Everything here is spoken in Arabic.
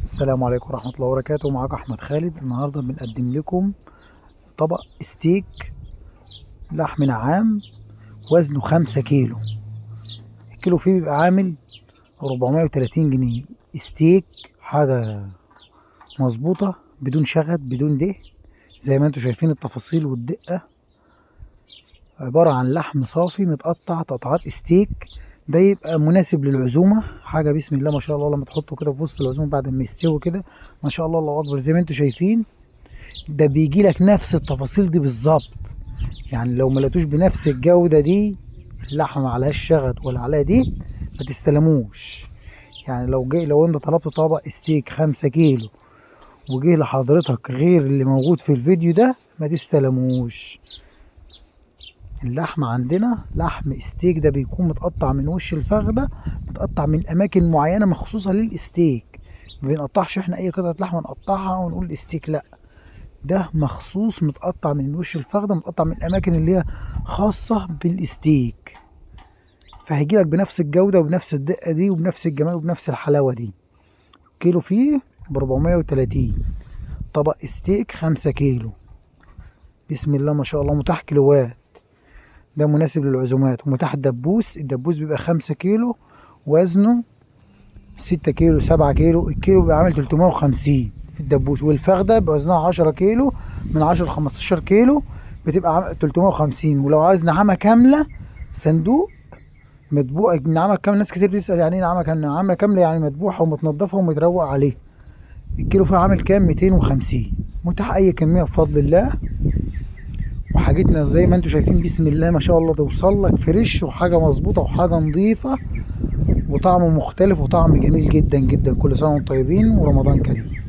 السلام عليكم ورحمة الله وبركاته. معاك أحمد خالد. النهاردة بنقدم لكم طبق ستيك لحم نعام وزنه 5 كيلو. الكيلو فيه بيبقى عامل 430 جنيه. ستيك حاجة مظبوطة بدون شغب بدون دهن، زي ما انتوا شايفين التفاصيل والدقة. عبارة عن لحم صافي متقطع تقطعات ستيك. ده يبقى مناسب للعزومة. حاجة بسم الله ما شاء الله، لما تحطه كده في وسط العزومة بعد ما يستوي كده ما شاء الله الله أكبر. زي ما انتوا شايفين ده بيجي لك نفس التفاصيل دي بالظبط. يعني لو ما لقيتوش بنفس الجودة دي، اللحمة ما عليهاش شغل ولا عليها دي، ما تستلموش. يعني لو انت طلبت طبق ستيك 5 كيلو وجه لحضرتك غير اللي موجود في الفيديو ده، ما تستلموش. اللحم عندنا لحم ستيك ده بيكون متقطع من وش الفخدة، متقطع من اماكن معينة مخصوصة للستيك. ما بنقطعش احنا اي قطعة لحمة نقطعها ونقول ستيك، لا، ده مخصوص متقطع من وش الفخدة، متقطع من الاماكن اللي هي خاصة بالستيك. فهيجيلك بنفس الجودة وبنفس الدقة دي وبنفس الجمال وبنفس الحلاوة دي. كيلو فيه ب430. طبق ستيك 5 كيلو بسم الله ما شاء الله. متاح كيلوات، ده مناسب للعزومات. ومتاح الدبوس بيبقى 5 كيلو وزنه 6 كيلو 7 كيلو. الكيلو بيبقى عامل 350 في الدبوس. والفخدة بوزنها 10 كيلو، من 10 ل 15 كيلو بتبقى 350. ولو عايز نعامة كاملة صندوق مطبوع نعامة كاملة، ناس كتير بتسأل يعني ايه نعامة كاملة. نعامة كاملة يعني مطبوعة ومتنضفة ومتروق عليه. الكيلو فيها عامل كام؟ 250. متاح أي كمية بفضل الله. وحاجتنا زي ما انتوا شايفين بسم الله ما شاء الله، توصل لك فريش وحاجة مظبوطة وحاجة نظيفة وطعم مختلف وطعم جميل جدا جدا. كل سنة وانتم طيبين ورمضان كريم.